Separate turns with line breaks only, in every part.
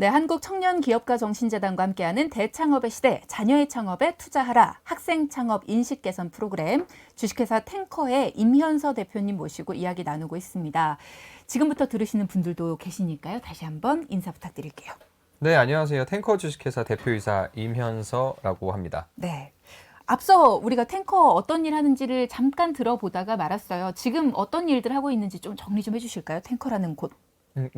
네, 한국청년기업가정신재단과 함께하는 대창업의 시대, 자녀의 창업에 투자하라, 학생 창업 인식 개선 프로그램, 주식회사 탱커의 임현서 대표님 모시고 이야기 나누고 있습니다. 지금부터 들으시는 분들도 계시니까요. 다시 한번 인사 부탁드릴게요.
네, 안녕하세요. 탱커 주식회사 대표이사 임현서라고 합니다.
네. 앞서 우리가 탱커 어떤 일 하는지를 잠깐 들어보다가 말았어요. 지금 어떤 일들 하고 있는지 좀 정리 좀 해주실까요? 탱커라는 곳.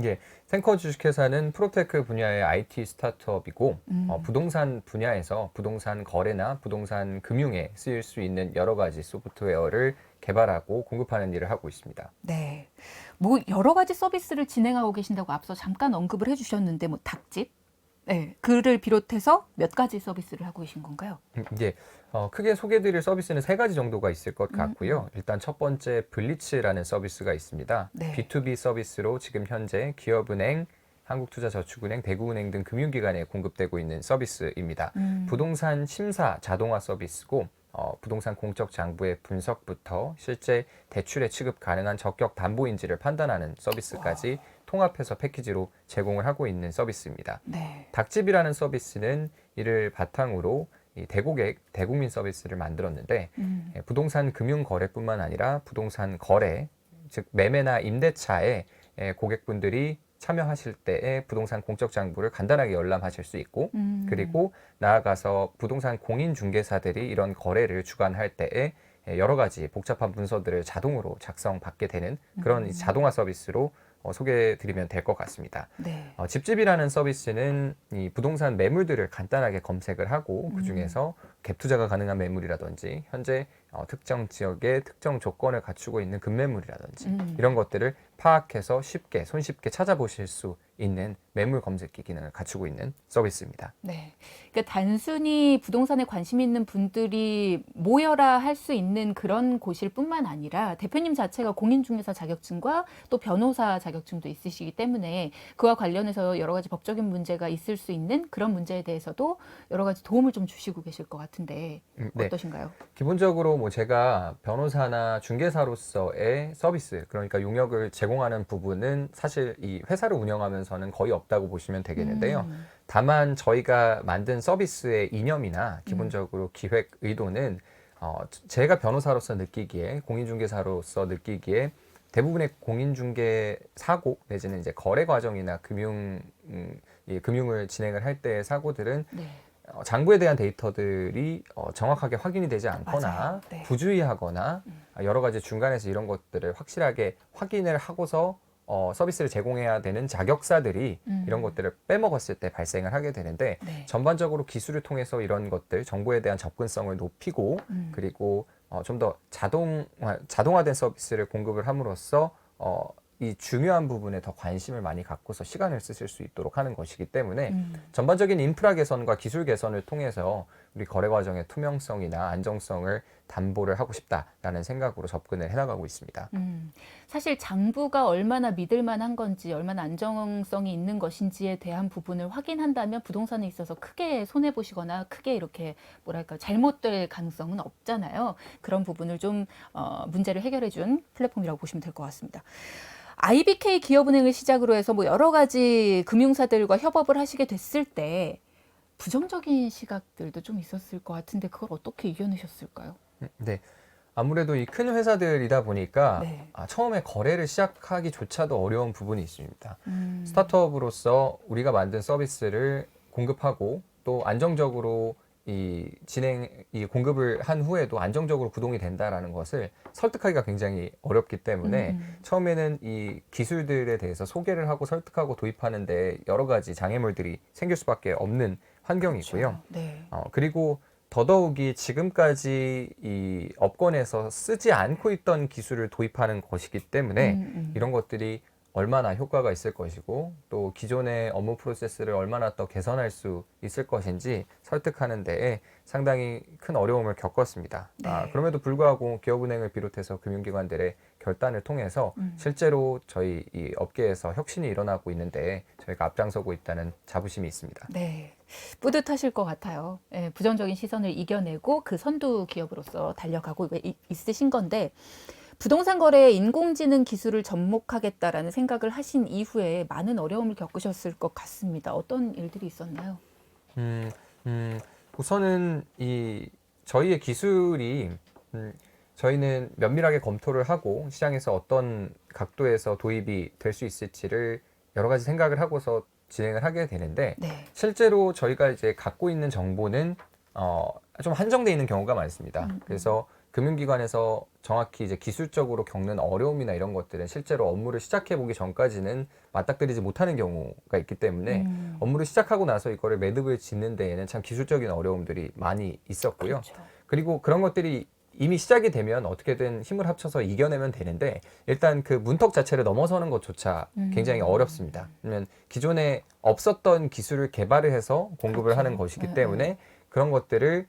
예, 탱커 주식회사는 프로테크 분야의 IT 스타트업이고 부동산 분야에서 부동산 거래나 부동산 금융에 쓰일 수 있는 여러 가지 소프트웨어를 개발하고 공급하는 일을 하고 있습니다.
네. 뭐 여러 가지 서비스를 진행하고 계신다고 앞서 잠깐 언급을 해주셨는데 뭐 닭집, 네, 그를 비롯해서 몇 가지 서비스를 하고 계신 건가요?
이제 크게 소개드릴 서비스는 세 가지 정도가 있을 것 같고요. 일단 첫 번째 블리츠라는 서비스가 있습니다.
네.
B2B 서비스로 지금 현재 기업은행, 한국투자저축은행, 대구은행 등 금융기관에 공급되고 있는 서비스입니다. 부동산 심사 자동화 서비스고 부동산 공적 장부의 분석부터 실제 대출에 취급 가능한 적격 담보인지를 판단하는 서비스까지 통합해서 패키지로 제공을 하고 있는 서비스입니다.
네.
닭집이라는 서비스는 이를 바탕으로 이 대고객, 대국민 서비스를 만들었는데 부동산 금융 거래뿐만 아니라 부동산 거래, 즉 매매나 임대차에 고객분들이 참여하실 때에 부동산 공적 장부를 간단하게 열람하실 수 있고 그리고 나아가서 부동산 공인중개사들이 이런 거래를 주관할 때에 여러 가지 복잡한 문서들을 자동으로 작성받게 되는 그런 이 자동화 서비스로 소개해드리면 될 것 같습니다.
네.
집집이라는 서비스는 이 부동산 매물들을 간단하게 검색을 하고 그 중에서 갭 투자가 가능한 매물이라든지 현재 특정 지역의 특정 조건을 갖추고 있는 급매물이라든지 이런 것들을 파악해서 쉽게 손쉽게 찾아보실 수 있는 매물 검색기 기능을 갖추고 있는 서비스입니다.
네. 그러니까 단순히 부동산에 관심 있는 분들이 모여라 할 수 있는 그런 곳일 뿐만 아니라 대표님 자체가 공인중개사 자격증과 또 변호사 자격증도 있으시기 때문에 그와 관련해서 여러 가지 법적인 문제가 있을 수 있는 그런 문제에 대해서도 여러 가지 도움을 좀 주시고 계실 것 같은데
네.
어떠신가요?
기본적으로 뭐 제가 변호사나 중개사로서의 서비스, 그러니까 용역을 제공하는 부분은 사실 이 회사를 운영하면서는 거의 없다고 보시면 되겠는데요. 다만 저희가 만든 서비스의 이념이나 기본적으로 기획 의도는 제가 변호사로서 느끼기에 공인중개사로서 느끼기에 대부분의 공인중개 사고 내지는 이제 거래 과정이나 금융을 진행을 할 때의 사고들은
네.
장부에 대한 데이터들이 정확하게 확인이 되지 않거나
네.
부주의하거나 여러 가지 중간에서 이런 것들을 확실하게 확인을 하고서 서비스를 제공해야 되는 자격사들이 이런 것들을 빼먹었을 때 발생을 하게 되는데
네.
전반적으로 기술을 통해서 이런 것들 정보에 대한 접근성을 높이고 그리고 좀 더 자동화된 서비스를 공급을 함으로써 이 중요한 부분에 더 관심을 많이 갖고서 시간을 쓰실 수 있도록 하는 것이기 때문에 전반적인 인프라 개선과 기술 개선을 통해서 우리 거래 과정의 투명성이나 안정성을 담보를 하고 싶다라는 생각으로 접근을 해나가고 있습니다.
사실 장부가 얼마나 믿을 만한 건지 얼마나 안정성이 있는 것인지에 대한 부분을 확인한다면 부동산에 있어서 크게 손해보시거나 크게 이렇게 뭐랄까 잘못될 가능성은 없잖아요. 그런 부분을 좀 문제를 해결해 준 플랫폼이라고 보시면 될 것 같습니다. IBK 기업은행을 시작으로 해서 뭐 여러 가지 금융사들과 협업을 하시게 됐을 때 부정적인 시각들도 좀 있었을 것 같은데 그걸 어떻게 이겨내셨을까요?
네. 아무래도 이 큰 회사들이다 보니까
네.
처음에 거래를 시작하기조차도 어려운 부분이 있습니다. 스타트업으로서 우리가 만든 서비스를 공급하고 또 안정적으로 이 공급을 한 후에도 안정적으로 구동이 된다라는 것을 설득하기가 굉장히 어렵기 때문에 처음에는 이 기술들에 대해서 소개를 하고 설득하고 도입하는데 여러 가지 장애물들이 생길 수밖에 없는 환경이고요.
그렇죠. 네.
그리고 더더욱이 지금까지 이 업권에서 쓰지 않고 있던 기술을 도입하는 것이기 때문에 이런 것들이 얼마나 효과가 있을 것이고 또 기존의 업무 프로세스를 얼마나 더 개선할 수 있을 것인지 설득하는 데에 상당히 큰 어려움을 겪었습니다.
네.
그럼에도 불구하고 기업은행을 비롯해서 금융기관들의 결단을 통해서 실제로 저희 이 업계에서 혁신이 일어나고 있는데 저희가 앞장서고 있다는 자부심이 있습니다.
네. 뿌듯하실 것 같아요. 예, 부정적인 시선을 이겨내고 그 선두 기업으로서 달려가고 있으신 건데 부동산 거래에 인공지능 기술을 접목하겠다라는 생각을 하신 이후에 많은 어려움을 겪으셨을 것 같습니다. 어떤 일들이 있었나요?
음, 우선은 저희의 기술이 저희는 면밀하게 검토를 하고 시장에서 어떤 각도에서 도입이 될 수 있을지를 여러 가지 생각을 하고서 진행을 하게 되는데
네.
실제로 저희가 이제 갖고 있는 정보는 좀 한정돼 있는 경우가 많습니다. 그래서 금융기관에서 정확히 이제 기술적으로 겪는 어려움이나 이런 것들은 실제로 업무를 시작해 보기 전까지는 맞닥뜨리지 못하는 경우가 있기 때문에 업무를 시작하고 나서 이거를 매듭을 짓는 데에는 참 기술적인 어려움들이 많이 있었고요.
그렇죠.
그리고 그런 것들이 이미 시작이 되면 어떻게든 힘을 합쳐서 이겨내면 되는데 일단 그 문턱 자체를 넘어서는 것조차 굉장히 어렵습니다. 왜냐면 기존에 없었던 기술을 개발을 해서 공급을
그렇죠.
하는 것이기
네,
때문에 그런 것들을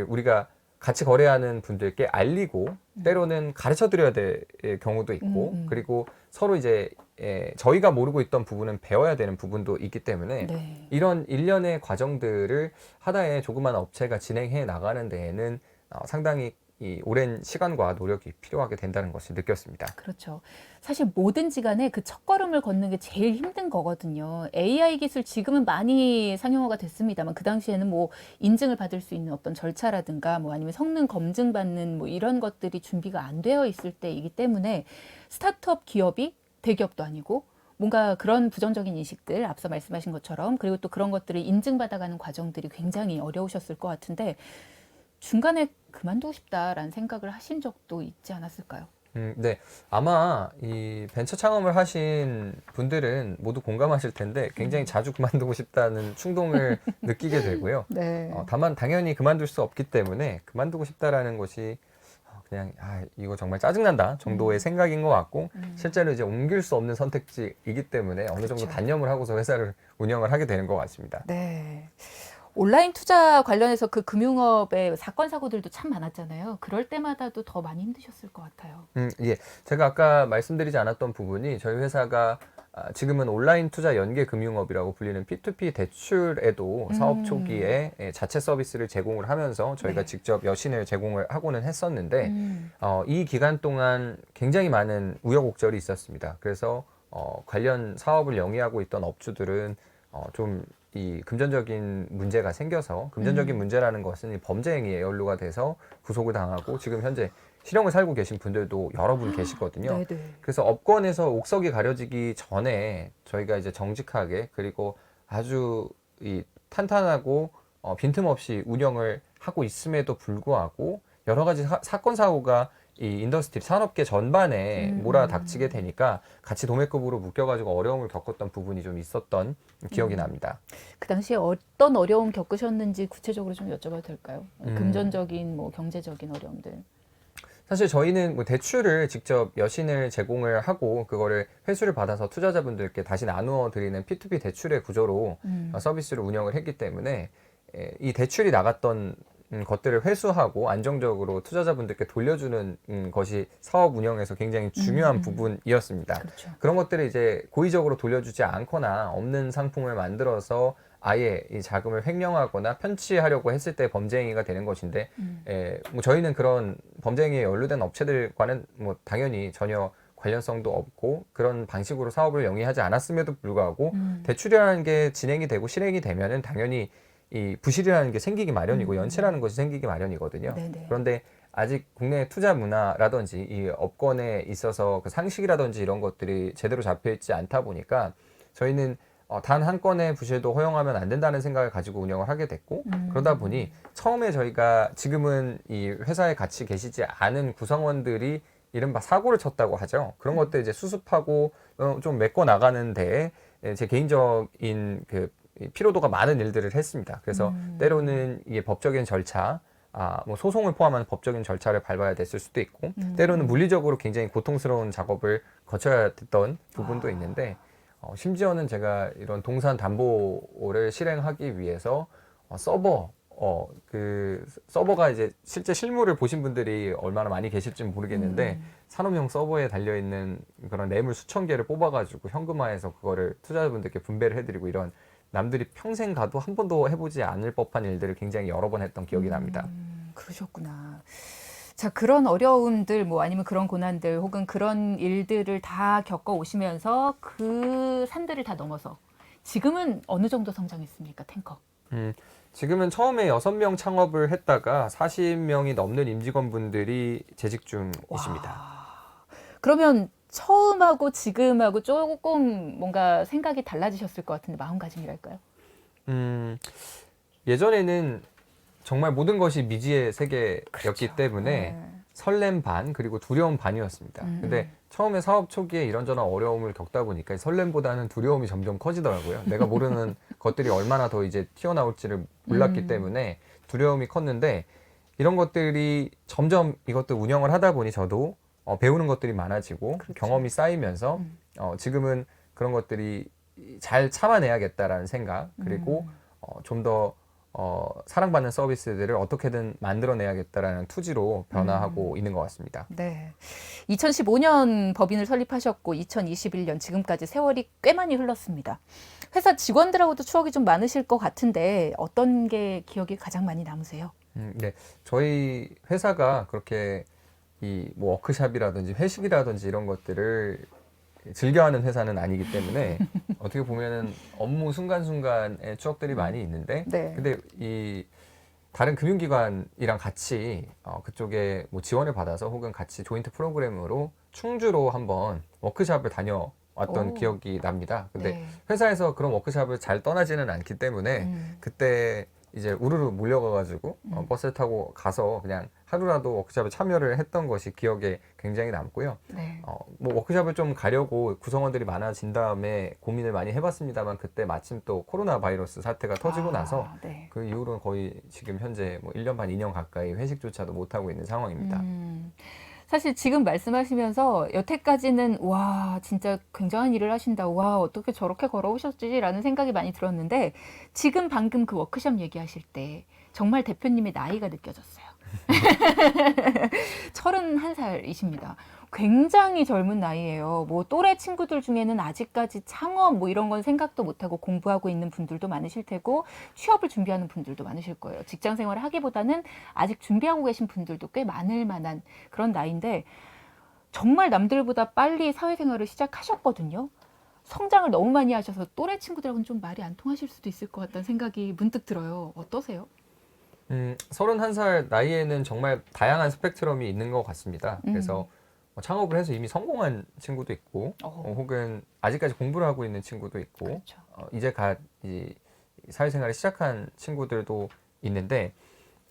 우리가 같이 거래하는 분들께 알리고 때로는 가르쳐 드려야 될 경우도 있고 그리고 서로 이제 저희가 모르고 있던 부분은 배워야 되는 부분도 있기 때문에
네.
이런 일련의 과정들을 하나의 조그만 업체가 진행해 나가는 데에는 상당히 이 오랜 시간과 노력이 필요하게 된다는 것을 느꼈습니다.
그렇죠. 사실 뭐든지 간에 그 첫걸음을 걷는 게 제일 힘든 거거든요. AI 기술 지금은 많이 상용화가 됐습니다만 그 당시에는 뭐 인증을 받을 수 있는 어떤 절차라든가 뭐 아니면 성능 검증 받는 뭐 이런 것들이 준비가 안 되어 있을 때이기 때문에 스타트업 기업이 대기업도 아니고 뭔가 그런 부정적인 인식들 앞서 말씀하신 것처럼 그리고 또 그런 것들을 인증받아가는 과정들이 굉장히 어려우셨을 것 같은데 중간에 그만두고 싶다라는 생각을 하신 적도 있지 않았을까요?
네. 아마 이 벤처 창업을 하신 분들은 모두 공감하실 텐데 굉장히 자주 그만두고 싶다는 충동을 느끼게 되고요.
네.
다만 당연히 그만둘 수 없기 때문에 그만두고 싶다라는 것이 그냥 이거 정말 짜증난다 정도의 생각인 것 같고 실제로 이제 옮길 수 없는 선택지이기 때문에 어느 정도
그렇죠.
단념을 하고서 회사를 운영을 하게 되는 것 같습니다.
네. 온라인 투자 관련해서 그 금융업의 사건 사고들도 참 많았잖아요. 그럴 때마다도 더 많이 힘드셨을 것 같아요.
예. 제가 아까 말씀드리지 않았던 부분이 저희 회사가 지금은 온라인 투자 연계 금융업이라고 불리는 P2P 대출에도 사업 초기에 자체 서비스를 제공을 하면서 저희가
네.
직접 여신을 제공을 하고는 했었는데 이 기간 동안 굉장히 많은 우여곡절이 있었습니다. 그래서 관련 사업을 영위하고 있던 업주들은 좀 이 금전적인 문제가 생겨서 금전적인 문제라는 것은 이 범죄 행위에 연루가 돼서 구속을 당하고 지금 현재 실형을 살고 계신 분들도 여러 분 계시거든요.
네네.
그래서 업권에서 옥석이 가려지기 전에 저희가 이제 정직하게 그리고 아주 이 탄탄하고 빈틈없이 운영을 하고 있음에도 불구하고 여러 가지 사건 사고가 이 인더스트리 산업계 전반에 몰아닥치게 되니까 같이 도매급으로 묶여가지고 어려움을 겪었던 부분이 좀 있었던 기억이 납니다.
그 당시에 어떤 어려움 겪으셨는지 구체적으로 좀 여쭤봐도 될까요? 금전적인 뭐 경제적인 어려움들.
사실 저희는 뭐 대출을 직접 여신을 제공을 하고 그거를 회수를 받아서 투자자분들께 다시 나누어 드리는 P2P 대출의 구조로 서비스를 운영을 했기 때문에 이 대출이 나갔던 것들을 회수하고 안정적으로 투자자분들께 돌려주는 것이 사업 운영에서 굉장히 중요한 부분이었습니다.
그렇죠.
그런 것들을 이제 고의적으로 돌려주지 않거나 없는 상품을 만들어서 아예 이 자금을 횡령하거나 편취하려고 했을 때 범죄 행위가 되는 것인데, 뭐 저희는 그런 범죄 행위에 연루된 업체들과는 뭐 당연히 전혀 관련성도 없고 그런 방식으로 사업을 영위하지 않았음에도 불구하고 대출이라는 게 진행이 되고 실행이 되면은 당연히 이 부실이라는 게 생기기 마련이고 연체라는 것이 생기기 마련이거든요.
네네.
그런데 아직 국내 투자 문화라든지 이 업권에 있어서 그 상식이라든지 이런 것들이 제대로 잡혀 있지 않다 보니까 저희는 단 한 건의 부실도 허용하면 안 된다는 생각을 가지고 운영을 하게 됐고 그러다 보니 처음에 저희가 지금은 이 회사에 같이 계시지 않은 구성원들이 이른바 사고를 쳤다고 하죠. 그런 것들 이제 수습하고 좀 메꿔 나가는 데에 제 개인적인 그 피로도가 많은 일들을 했습니다. 그래서 때로는 이게 법적인 절차, 뭐 소송을 포함한 법적인 절차를 밟아야 됐을 수도 있고, 때로는 물리적으로 굉장히 고통스러운 작업을 거쳐야 됐던 부분도 있는데, 심지어는 제가 이런 동산 담보를 실행하기 위해서 그 서버가 이제 실제 실물을 보신 분들이 얼마나 많이 계실지는 모르겠는데 산업용 서버에 달려 있는 그런 램을 수천 개를 뽑아가지고 현금화해서 그거를 투자자분들께 분배를 해드리고 이런 남들이 평생 가도 한 번도 해보지 않을 법한 일들을 굉장히 여러 번 했던 기억이 납니다.
그러셨구나. 자, 그런 어려움들 뭐 아니면 그런 고난들 혹은 그런 일들을 다 겪어 오시면서 그 산들을 다 넘어서 지금은 어느 정도 성장했습니까, 탱커?
음, 지금은 처음에 6명 창업을 했다가 40명이 넘는 임직원분들이 재직 중이십니다.
와. 그러면 처음하고 지금하고 조금 뭔가 생각이 달라지셨을 것 같은데 마음가짐이랄까요?
음, 예전에는 정말 모든 것이 미지의 세계였기
그렇죠.
때문에
네.
설렘 반 그리고 두려움 반이었습니다. 근데 처음에 사업 초기에 이런저런 어려움을 겪다 보니까 설렘보다는 두려움이 점점 커지더라고요. 내가 모르는 것들이 얼마나 더 이제 튀어나올지를 몰랐기 때문에 두려움이 컸는데 이런 것들이 점점 이것도 운영을 하다 보니 저도 배우는 것들이 많아지고
그렇죠.
경험이 쌓이면서 지금은 그런 것들이 잘 참아내야겠다라는 생각 그리고 좀 더 사랑받는 서비스들을 어떻게든 만들어내야겠다라는 투지로 변화하고 있는 것 같습니다.
네. 2015년 법인을 설립하셨고 2021년 지금까지 세월이 꽤 많이 흘렀습니다. 회사 직원들하고도 추억이 좀 많으실 것 같은데 어떤 게 기억이 가장 많이 남으세요?
네. 저희 회사가 그렇게 이 뭐 워크샵이라든지 회식이라든지 이런 것들을 즐겨하는 회사는 아니기 때문에 어떻게 보면은 업무 순간순간의 추억들이 많이 있는데
네.
근데 이 다른 금융기관이랑 같이 그쪽에 뭐 지원을 받아서 혹은 같이 조인트 프로그램으로 충주로 한번 워크샵을 다녀왔던
오.
기억이 납니다. 근데
네.
회사에서 그런 워크샵을 잘 떠나지는 않기 때문에 그때 이제 우르르 몰려가가지고 버스 타고 가서 그냥 하루라도 워크샵에 참여를 했던 것이 기억에 굉장히 남고요.
네.
뭐 워크샵을 좀 가려고 구성원들이 많아진 다음에 고민을 많이 해봤습니다만 그때 마침 또 코로나 바이러스 사태가 터지고 나서
네.
그 이후로는 거의 지금 현재 뭐 1년 반, 2년 가까이 회식조차도 못하고 있는 상황입니다.
사실 지금 말씀하시면서 여태까지는 와 진짜 굉장한 일을 하신다. 와 어떻게 저렇게 걸어오셨지라는 생각이 많이 들었는데 지금 방금 그 워크숍 얘기하실 때 정말 대표님의 나이가 느껴졌어요. 31살이십니다. 굉장히 젊은 나이예요. 뭐 또래 친구들 중에는 아직까지 창업 뭐 이런 건 생각도 못하고 공부하고 있는 분들도 많으실 테고 취업을 준비하는 분들도 많으실 거예요. 직장 생활을 하기보다는 아직 준비하고 계신 분들도 꽤 많을 만한 그런 나이인데 정말 남들보다 빨리 사회생활을 시작하셨거든요. 성장을 너무 많이 하셔서 또래 친구들하고는 좀 말이 안 통하실 수도 있을 것 같다는 생각이 문득 들어요. 어떠세요?
31살 나이에는 정말 다양한 스펙트럼이 있는 것 같습니다. 그래서 창업을 해서 이미 성공한 친구도 있고, 혹은 아직까지 공부를 하고 있는 친구도 있고,
그렇죠.
이제 이 사회생활을 시작한 친구들도 있는데,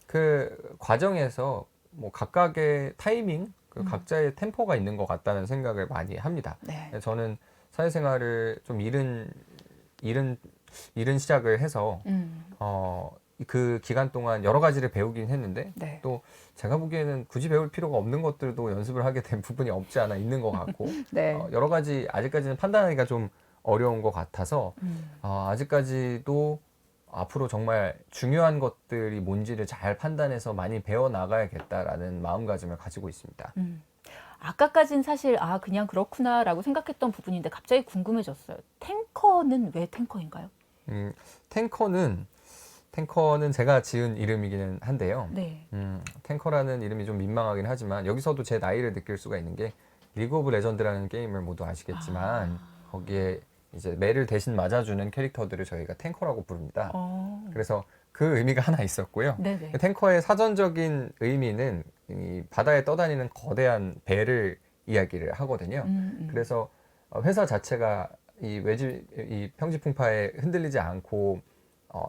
그 과정에서 뭐 각각의 타이밍, 그 각자의 템포가 있는 것 같다는 생각을 많이 합니다.
네.
저는 사회생활을 좀 이른 시작을 해서, 그 기간 동안 여러 가지를 배우긴 했는데
네.
또 제가 보기에는 굳이 배울 필요가 없는 것들도 연습을 하게 된 부분이 없지 않아 있는 것 같고
네.
여러 가지 아직까지는 판단하기가 좀 어려운 것 같아서 아직까지도 앞으로 정말 중요한 것들이 뭔지를 잘 판단해서 많이 배워 나가야겠다라는 마음가짐을 가지고 있습니다.
아까까진 사실 그냥 그렇구나라고 생각했던 부분인데 갑자기 궁금해졌어요. 탱커는 왜 탱커인가요?
탱커는 제가 지은 이름이기는 한데요.
네.
탱커라는 이름이 좀 민망하긴 하지만 여기서도 제 나이를 느낄 수가 있는 게 리그 오브 레전드라는 게임을 모두 아시겠지만 거기에 이제 매를 대신 맞아주는 캐릭터들을 저희가 탱커라고 부릅니다. 그래서 그 의미가 하나 있었고요.
네네.
탱커의 사전적인 의미는 이 바다에 떠다니는 거대한 배를 이야기를 하거든요. 그래서 회사 자체가 이 평지풍파에 흔들리지 않고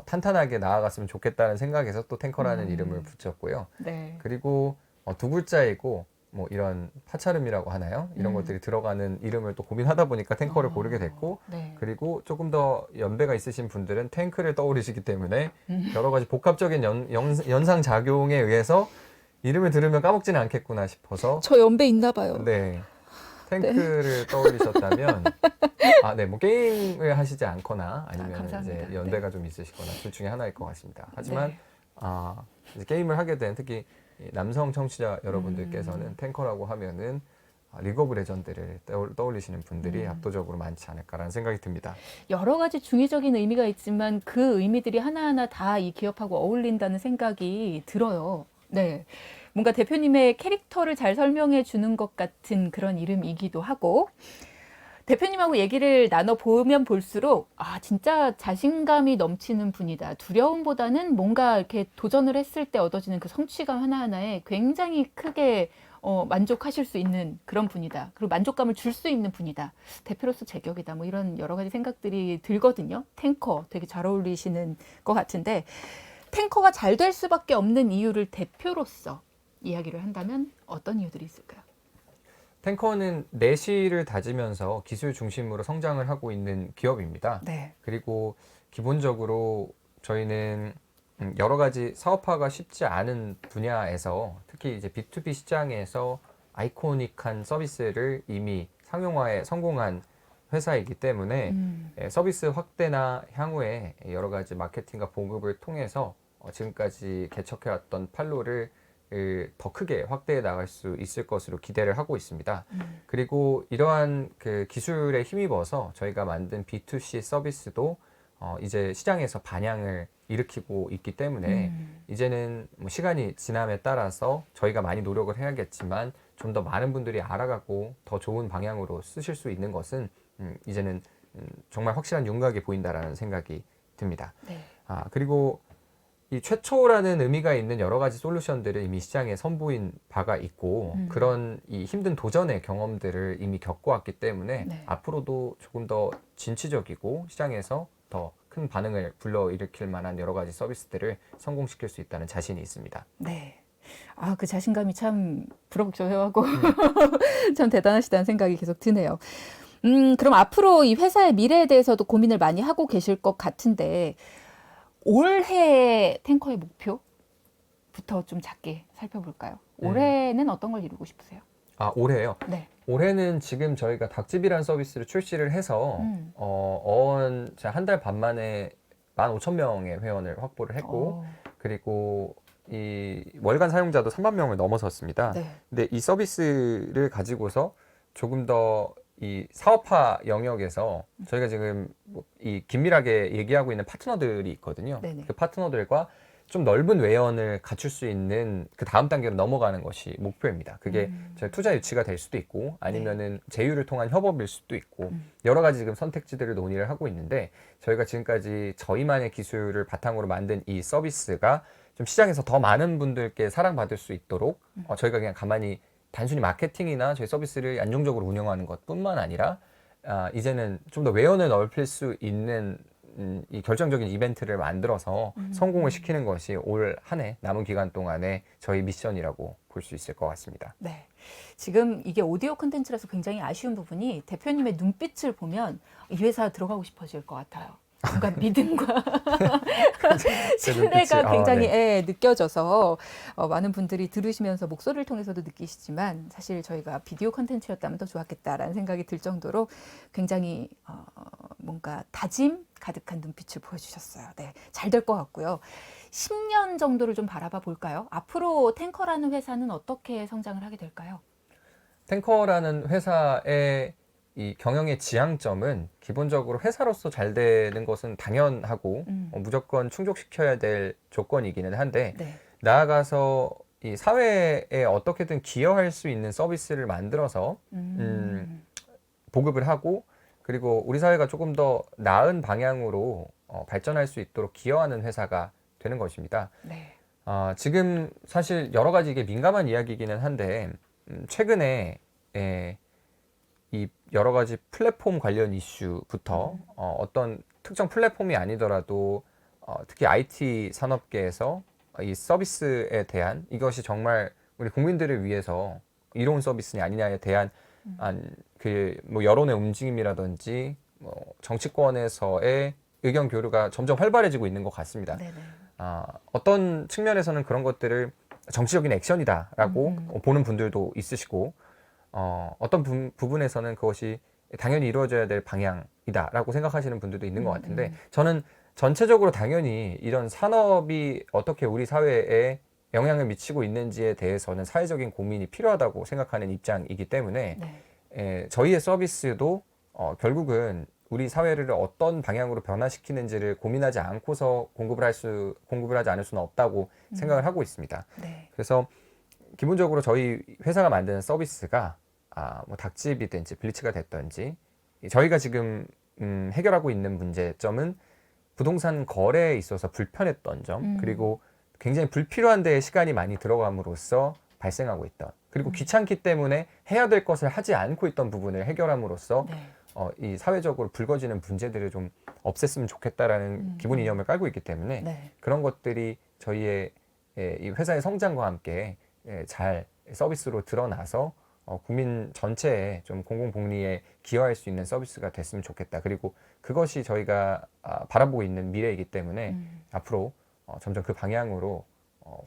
탄탄하게 나아갔으면 좋겠다는 생각에서 또 탱커라는 이름을 붙였고요.
네.
그리고 두 글자이고 뭐 이런 파차름이라고 하나요? 이런 것들이 들어가는 이름을 또 고민하다 보니까 탱커를 고르게 됐고
네.
그리고 조금 더 연배가 있으신 분들은 탱크를 떠올리시기 때문에 여러 가지 복합적인 연상 작용에 의해서 이름을 들으면 까먹지는 않겠구나 싶어서
저 연배 있나 봐요.
네. 탱크를 떠올리셨다면 네, 뭐 게임을 하시지 않거나 아니면
감사합니다.
이제 연배가 좀 있으시거나 둘 중에 하나일 것 같습니다. 하지만 이제 게임을 하게 된 특히 남성 청취자 여러분들께서는 탱커라고 하면은 리그 오브 레전드를 떠올리시는 분들이 압도적으로 많지 않을까라는 생각이 듭니다.
여러 가지 중의적인 의미가 있지만 그 의미들이 하나하나 다 이 기업하고 어울린다는 생각이 들어요. 네. 뭔가 대표님의 캐릭터를 잘 설명해 주는 것 같은 그런 이름이기도 하고 대표님하고 얘기를 나눠보면 볼수록 진짜 자신감이 넘치는 분이다. 두려움보다는 뭔가 이렇게 도전을 했을 때 얻어지는 그 성취감 하나하나에 굉장히 크게 만족하실 수 있는 그런 분이다. 그리고 만족감을 줄 수 있는 분이다. 대표로서 제격이다. 뭐 이런 여러 가지 생각들이 들거든요. 탱커 되게 잘 어울리시는 것 같은데 탱커가 잘 될 수밖에 없는 이유를 대표로서 이야기를 한다면 어떤 이유들이 있을까요?
탱커는 내실을 다지면서 기술 중심으로 성장을 하고 있는 기업입니다.
네.
그리고 기본적으로 저희는 여러 가지 사업화가 쉽지 않은 분야에서 특히 이제 B2B 시장에서 아이코닉한 서비스를 이미 상용화에 성공한 회사이기 때문에 서비스 확대나 향후에 여러 가지 마케팅과 보급을 통해서 지금까지 개척해왔던 판로를 더 크게 확대해 나갈 수 있을 것으로 기대를 하고 있습니다. 그리고 이러한 그 기술에 힘입어서 저희가 만든 B2C 서비스도 이제 시장에서 반향을 일으키고 있기 때문에 이제는 뭐 시간이 지남에 따라서 저희가 많이 노력을 해야겠지만 좀 더 많은 분들이 알아가고 더 좋은 방향으로 쓰실 수 있는 것은 이제는 정말 확실한 윤곽이 보인다라는 생각이 듭니다.
네.
그리고 이 최초라는 의미가 있는 여러 가지 솔루션들을 이미 시장에 선보인 바가 있고 그런 이 힘든 도전의 경험들을 이미 겪어왔기 때문에
네.
앞으로도 조금 더 진취적이고 시장에서 더 큰 반응을 불러일으킬 만한 여러 가지 서비스들을 성공시킬 수 있다는 자신이 있습니다.
네. 그 자신감이 참 부럽기도 참 대단하시다는 생각이 계속 드네요. 그럼 앞으로 이 회사의 미래에 대해서도 고민을 많이 하고 계실 것 같은데 올해 탱커의 목표부터 좀 작게 살펴볼까요? 올해는 어떤 걸 이루고 싶으세요?
올해요?
네.
올해는 지금 저희가 닭집이라는 서비스를 출시를 해서 한 달 반 만에 15,000명의 회원을 확보를 했고 그리고 이 월간 사용자도 3만 명을 넘어섰습니다.
네.
근데 이 서비스를 가지고서 조금 더 이 사업화 영역에서 저희가 지금 이 긴밀하게 얘기하고 있는 파트너들이 있거든요.
네네.
그 파트너들과 좀 넓은 외연을 갖출 수 있는 그 다음 단계로 넘어가는 것이 목표입니다. 그게 저희 투자 유치가 될 수도 있고 아니면은 제휴를 통한 협업일 수도 있고 여러 가지 지금 선택지들을 논의를 하고 있는데 저희가 지금까지 저희만의 기술을 바탕으로 만든 이 서비스가 좀 시장에서 더 많은 분들께 사랑받을 수 있도록 저희가 그냥 가만히 단순히 마케팅이나 저희 서비스를 안정적으로 운영하는 것뿐만 아니라 이제는 좀 더 외연을 넓힐 수 있는 이 결정적인 이벤트를 만들어서 성공을 시키는 것이 올 한 해 남은 기간 동안의 저희 미션이라고 볼 수 있을 것 같습니다.
네. 지금 이게 오디오 콘텐츠라서 굉장히 아쉬운 부분이 대표님의 눈빛을 보면 이 회사 들어가고 싶어질 것 같아요. 뭔가 믿음과 신뢰가 굉장히 느껴져서 많은 분들이 들으시면서 목소리를 통해서도 느끼시지만 사실 저희가 비디오 콘텐츠였다면 더 좋았겠다라는 생각이 들 정도로 굉장히 뭔가 다짐 가득한 눈빛을 보여주셨어요. 네, 잘 될 것 같고요. 10년 정도를 좀 바라봐 볼까요? 앞으로 탱커라는 회사는 어떻게 성장을 하게 될까요?
탱커라는 회사의 이 경영의 지향점은 기본적으로 회사로서 잘 되는 것은 당연하고 무조건 충족시켜야 될 조건이기는 한데
네.
나아가서 이 사회에 어떻게든 기여할 수 있는 서비스를 만들어서 보급을 하고 그리고 우리 사회가 조금 더 나은 방향으로 발전할 수 있도록 기여하는 회사가 되는 것입니다.
네.
지금 사실 여러 가지 이게 민감한 이야기이기는 한데 최근에 이 여러 가지 플랫폼 관련 이슈부터 어떤 특정 플랫폼이 아니더라도 특히 IT 산업계에서 이 서비스에 대한 이것이 정말 우리 국민들을 위해서 이로운 서비스냐 아니냐에 대한 그 뭐 여론의 움직임이라든지 뭐 정치권에서의 의견 교류가 점점 활발해지고 있는 것 같습니다.
네네.
어떤 측면에서는 그런 것들을 정치적인 액션이다라고 보는 분들도 있으시고 어떤 부분에서는 그것이 당연히 이루어져야 될 방향이다라고 생각하시는 분들도 있는 것 같은데 저는 전체적으로 당연히 이런 산업이 어떻게 우리 사회에 영향을 미치고 있는지에 대해서는 사회적인 고민이 필요하다고 생각하는 입장이기 때문에 저희의 서비스도 결국은 우리 사회를 어떤 방향으로 변화시키는지를 고민하지 않고서 공급을 하지 않을 수는 없다고 생각을 하고 있습니다.
네.
그래서 기본적으로 저희 회사가 만드는 서비스가 뭐 닭집이든지 블리츠가 됐든지 저희가 지금 해결하고 있는 문제점은 부동산 거래에 있어서 불편했던 점, 그리고 굉장히 불필요한 데에 시간이 많이 들어감으로써 발생하고 있던, 그리고 귀찮기 때문에 해야 될 것을 하지 않고 있던 부분을 해결함으로써
네.
이 사회적으로 불거지는 문제들을 좀 없앴으면 좋겠다라는 기본 이념을 깔고 있기 때문에
네.
그런 것들이 저희의 이 회사의 성장과 함께 잘 서비스로 드러나서 국민 전체에 좀 공공복리에 기여할 수 있는 서비스가 됐으면 좋겠다. 그리고 그것이 저희가 바라보고 있는 미래이기 때문에 앞으로 점점 그 방향으로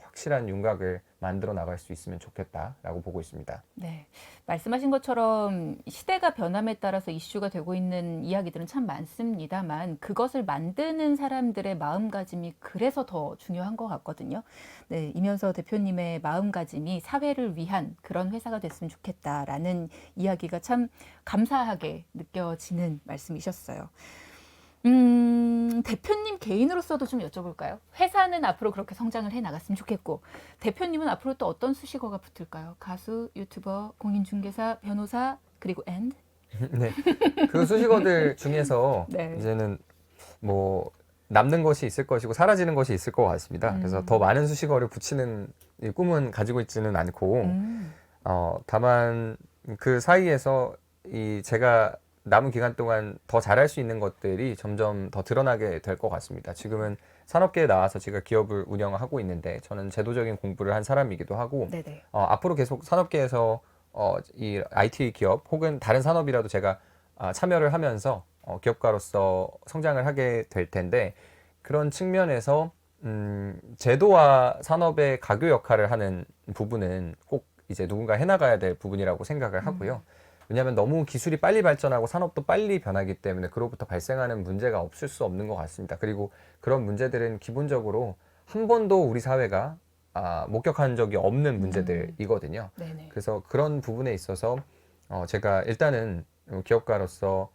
확실한 윤곽을 만들어 나갈 수 있으면 좋겠다라고 보고 있습니다.
네. 말씀하신 것처럼 시대가 변함에 따라서 이슈가 되고 있는 이야기들은 참 많습니다만 그것을 만드는 사람들의 마음가짐이 그래서 더 중요한 것 같거든요. 네, 이면서 대표님의 마음가짐이 사회를 위한 그런 회사가 됐으면 좋겠다라는 이야기가 참 감사하게 느껴지는 말씀이셨어요. 대표님 개인으로서도 좀 여쭤볼까요? 회사는 앞으로 그렇게 성장을 해 나갔으면 좋겠고, 대표님은 앞으로 또 어떤 수식어가 붙을까요? 가수, 유튜버, 공인중개사, 변호사, 그리고 and?
네. 그 수식어들 중에서
네.
이제는 뭐 남는 것이 있을 것이고 사라지는 것이 있을 것 같습니다. 그래서 더 많은 수식어를 붙이는 이 꿈은 가지고 있지는 않고, 다만 그 사이에서 제가 남은 기간 동안 더 잘할 수 있는 것들이 점점 더 드러나게 될 것 같습니다. 지금은 산업계에 나와서 제가 기업을 운영하고 있는데 저는 제도적인 공부를 한 사람이기도 하고,
네네.
앞으로 계속 산업계에서 이 IT 기업 혹은 다른 산업이라도 제가 참여를 하면서 기업가로서 성장을 하게 될 텐데, 그런 측면에서 제도와 산업의 가교 역할을 하는 부분은 꼭 이제 누군가 해나가야 될 부분이라고 생각을 하고요. 왜냐하면 너무 기술이 빨리 발전하고 산업도 빨리 변하기 때문에 그로부터 발생하는 문제가 없을 수 없는 것 같습니다. 그리고 그런 문제들은 기본적으로 한 번도 우리 사회가 목격한 적이 없는 문제들이거든요.
네네.
그래서 그런 부분에 있어서 제가 일단은 기업가로서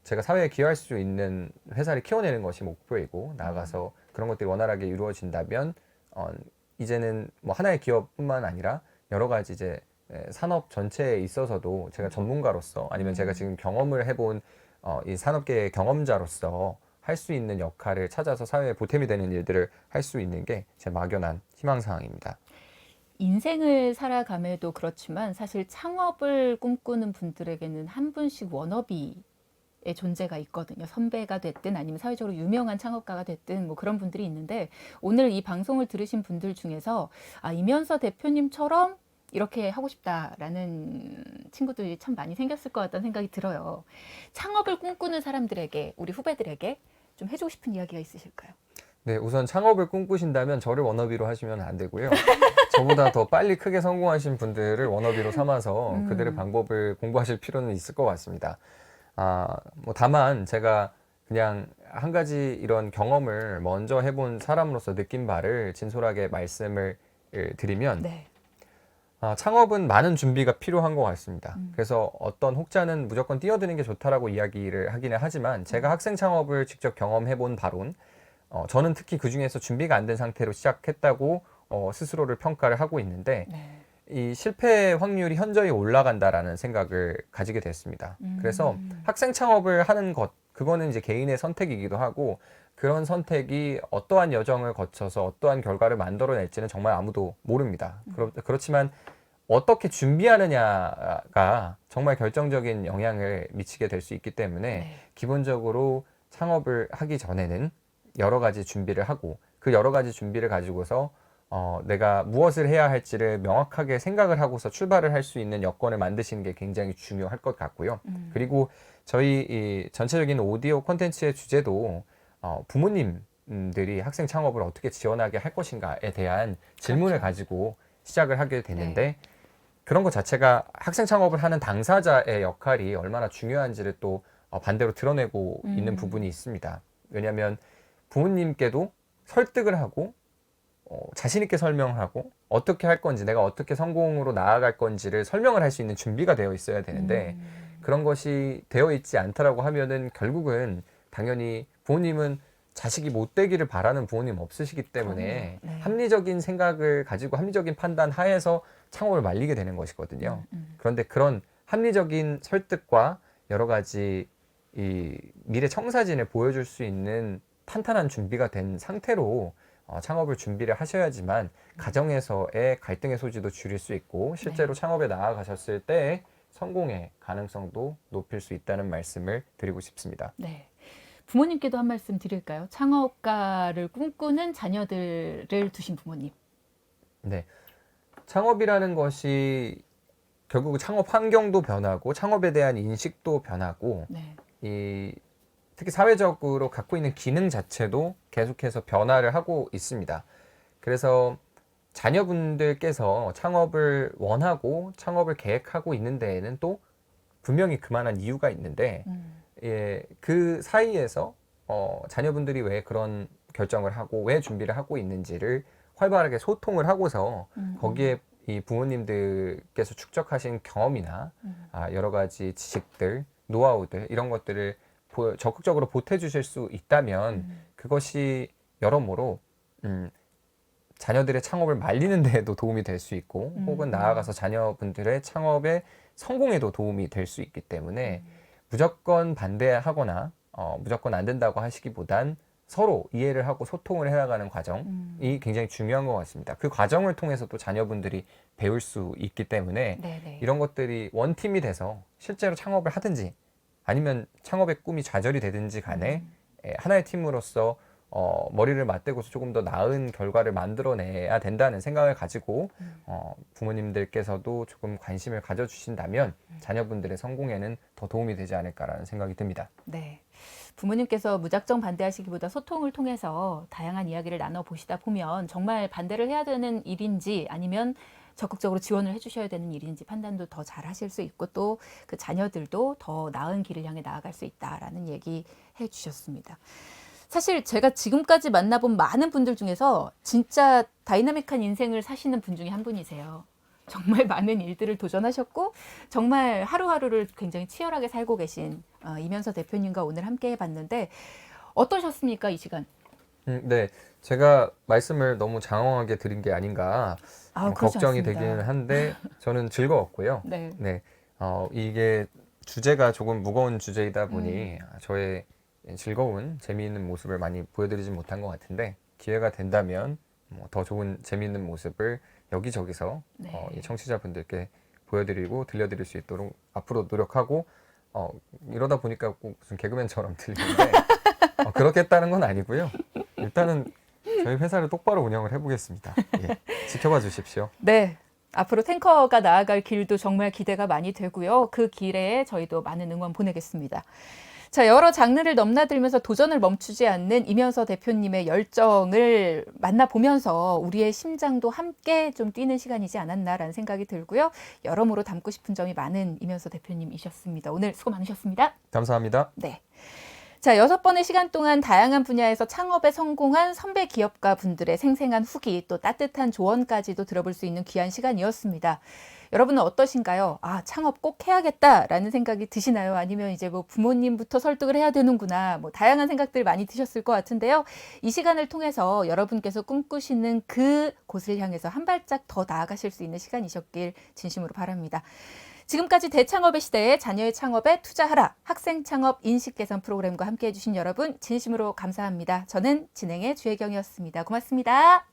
제가 사회에 기여할 수 있는 회사를 키워내는 것이 목표이고, 나아가서 그런 것들이 원활하게 이루어진다면 이제는 뭐 하나의 기업뿐만 아니라 여러 가지 이제 산업 전체에 있어서도 제가 전문가로서 아니면 제가 지금 경험을 해본 이 산업계의 경험자로서 할 수 있는 역할을 찾아서 사회에 보탬이 되는 일들을 할 수 있는 게 제 막연한 희망사항입니다.
인생을 살아감에도 그렇지만 사실 창업을 꿈꾸는 분들에게는 한 분씩 워너비의 존재가 있거든요. 선배가 됐든 아니면 사회적으로 유명한 창업가가 됐든 뭐 그런 분들이 있는데, 오늘 이 방송을 들으신 분들 중에서 이면서 대표님처럼 이렇게 하고 싶다라는 친구들이 참 많이 생겼을 것 같다는 생각이 들어요. 창업을 꿈꾸는 사람들에게, 우리 후배들에게 좀 해주고 싶은 이야기가 있으실까요?
네, 우선 창업을 꿈꾸신다면 저를 워너비로 하시면 안 되고요. 저보다 더 빨리 크게 성공하신 분들을 워너비로 삼아서 그들의 방법을 공부하실 필요는 있을 것 같습니다. 뭐 다만 제가 그냥 한 가지 이런 경험을 먼저 해본 사람으로서 느낀 바를 진솔하게 말씀을 드리면,
네.
창업은 많은 준비가 필요한 것 같습니다. 그래서 어떤 혹자는 무조건 뛰어드는 게 좋다라고 이야기를 하기는 하지만, 제가 학생 창업을 직접 경험해 본 바론, 저는 특히 그 중에서 준비가 안 된 상태로 시작했다고 스스로를 평가를 하고 있는데,
네.
이 실패 확률이 현저히 올라간다라는 생각을 가지게 됐습니다. 그래서 학생 창업을 하는 것, 그거는 이제 개인의 선택이기도 하고, 그런 선택이 어떠한 여정을 거쳐서 어떠한 결과를 만들어낼지는 정말 아무도 모릅니다. 그렇지만 어떻게 준비하느냐가 정말 결정적인 영향을 미치게 될 수 있기 때문에,
네.
기본적으로 창업을 하기 전에는 여러 가지 준비를 하고, 그 여러 가지 준비를 가지고서 내가 무엇을 해야 할지를 명확하게 생각을 하고서 출발을 할 수 있는 여건을 만드시는 게 굉장히 중요할 것 같고요. 그리고 저희 이 전체적인 오디오 콘텐츠의 주제도 부모님들이 학생 창업을 어떻게 지원하게 할 것인가에 대한 질문을
그렇죠.
가지고 시작을 하게 됐는데, 그런 것 자체가 학생 창업을 하는 당사자의 역할이 얼마나 중요한지를 또 반대로 드러내고 있는 부분이 있습니다. 왜냐하면 부모님께도 설득을 하고 자신 있게 설명하고 어떻게 할 건지, 내가 어떻게 성공으로 나아갈 건지를 설명을 할 수 있는 준비가 되어 있어야 되는데, 그런 것이 되어 있지 않다라고 하면은 결국은 당연히 부모님은 자식이 못 되기를 바라는 부모님 없으시기 때문에
네.
합리적인 생각을 가지고 합리적인 판단 하에서 창업을 말리게 되는 것이거든요. 그런데 그런 합리적인 설득과 여러 가지 이 미래 청사진을 보여줄 수 있는 탄탄한 준비가 된 상태로 창업을 준비를 하셔야지만 가정에서의 갈등의 소지도 줄일 수 있고 실제로 창업에 나아가셨을 때 성공의 가능성도 높일 수 있다는 말씀을 드리고 싶습니다.
네. 부모님께도 한 말씀 드릴까요? 창업가를 꿈꾸는 자녀들을 두신 부모님.
네. 창업이라는 것이 결국 창업 환경도 변하고 창업에 대한 인식도 변하고
네.
특히 사회적으로 갖고 있는 기능 자체도 계속해서 변화를 하고 있습니다. 그래서 자녀분들께서 창업을 원하고 창업을 계획하고 있는 데에는 또 분명히 그만한 이유가 있는데 그 사이에서 자녀분들이 왜 그런 결정을 하고 왜 준비를 하고 있는지를 활발하게 소통을 하고서 거기에 이 부모님들께서 축적하신 경험이나 여러 가지 지식들, 노하우들 이런 것들을 적극적으로 보태주실 수 있다면 그것이 여러모로 자녀들의 창업을 말리는 데에도 도움이 될 수 있고 혹은 나아가서 자녀분들의 창업의 성공에도 도움이 될 수 있기 때문에 무조건 반대하거나 무조건 안 된다고 하시기보단 서로 이해를 하고 소통을 해나가는 과정이 굉장히 중요한 것 같습니다. 그 과정을 통해서 또 자녀분들이 배울 수 있기 때문에
네네.
이런 것들이 원팀이 돼서 실제로 창업을 하든지 아니면 창업의 꿈이 좌절이 되든지 간에 하나의 팀으로서 머리를 맞대고서 조금 더 나은 결과를 만들어내야 된다는 생각을 가지고 부모님들께서도 조금 관심을 가져주신다면 자녀분들의 성공에는 더 도움이 되지 않을까라는 생각이 듭니다.
네. 부모님께서 무작정 반대하시기보다 소통을 통해서 다양한 이야기를 나눠보시다 보면 정말 반대를 해야 되는 일인지 아니면 적극적으로 지원을 해주셔야 되는 일인지 판단도 더 잘 하실 수 있고 또 그 자녀들도 더 나은 길을 향해 나아갈 수 있다라는 얘기 해주셨습니다. 사실 제가 지금까지 만나본 많은 분들 중에서 진짜 다이나믹한 인생을 사시는 분 중에 한 분이세요. 정말 많은 일들을 도전하셨고 정말 하루하루를 굉장히 치열하게 살고 계신 이면서 대표님과 오늘 함께 해봤는데 어떠셨습니까, 이 시간?
네, 제가 말씀을 너무 장황하게 드린 게 아닌가
그렇지
걱정이
않습니다.
되기는 한데 저는 즐거웠고요.
네.
네, 이게 주제가 조금 무거운 주제이다 보니 저의 즐거운 재미있는 모습을 많이 보여드리지 못한 것 같은데 기회가 된다면 더 좋은 재미있는 모습을 여기저기서
네.
이 청취자분들께 보여드리고 들려드릴 수 있도록 앞으로 노력하고 이러다 보니까 꼭 무슨 개그맨처럼 들리는데 그렇겠다는 건 아니고요. 일단은 저희 회사를 똑바로 운영을 해보겠습니다. 예, 지켜봐 주십시오.
네. 앞으로 탱커가 나아갈 길도 정말 기대가 많이 되고요. 그 길에 저희도 많은 응원 보내겠습니다. 자, 여러 장르를 넘나들면서 도전을 멈추지 않는 이면서 대표님의 열정을 만나보면서 우리의 심장도 함께 좀 뛰는 시간이지 않았나라는 생각이 들고요. 여러모로 담고 싶은 점이 많은 이면서 대표님이셨습니다. 오늘 수고 많으셨습니다.
감사합니다.
네. 자, 6번의 시간 동안 다양한 분야에서 창업에 성공한 선배 기업가 분들의 생생한 후기 또 따뜻한 조언까지도 들어볼 수 있는 귀한 시간이었습니다. 여러분은 어떠신가요? 창업 꼭 해야겠다라는 생각이 드시나요? 아니면 이제 뭐 부모님부터 설득을 해야 되는구나. 뭐 다양한 생각들 많이 드셨을 것 같은데요. 이 시간을 통해서 여러분께서 꿈꾸시는 그 곳을 향해서 한 발짝 더 나아가실 수 있는 시간이셨길 진심으로 바랍니다. 지금까지 대창업의 시대에 자녀의 창업에 투자하라 학생 창업 인식 개선 프로그램과 함께해 주신 여러분 진심으로 감사합니다. 저는 진행의 주혜경이었습니다. 고맙습니다.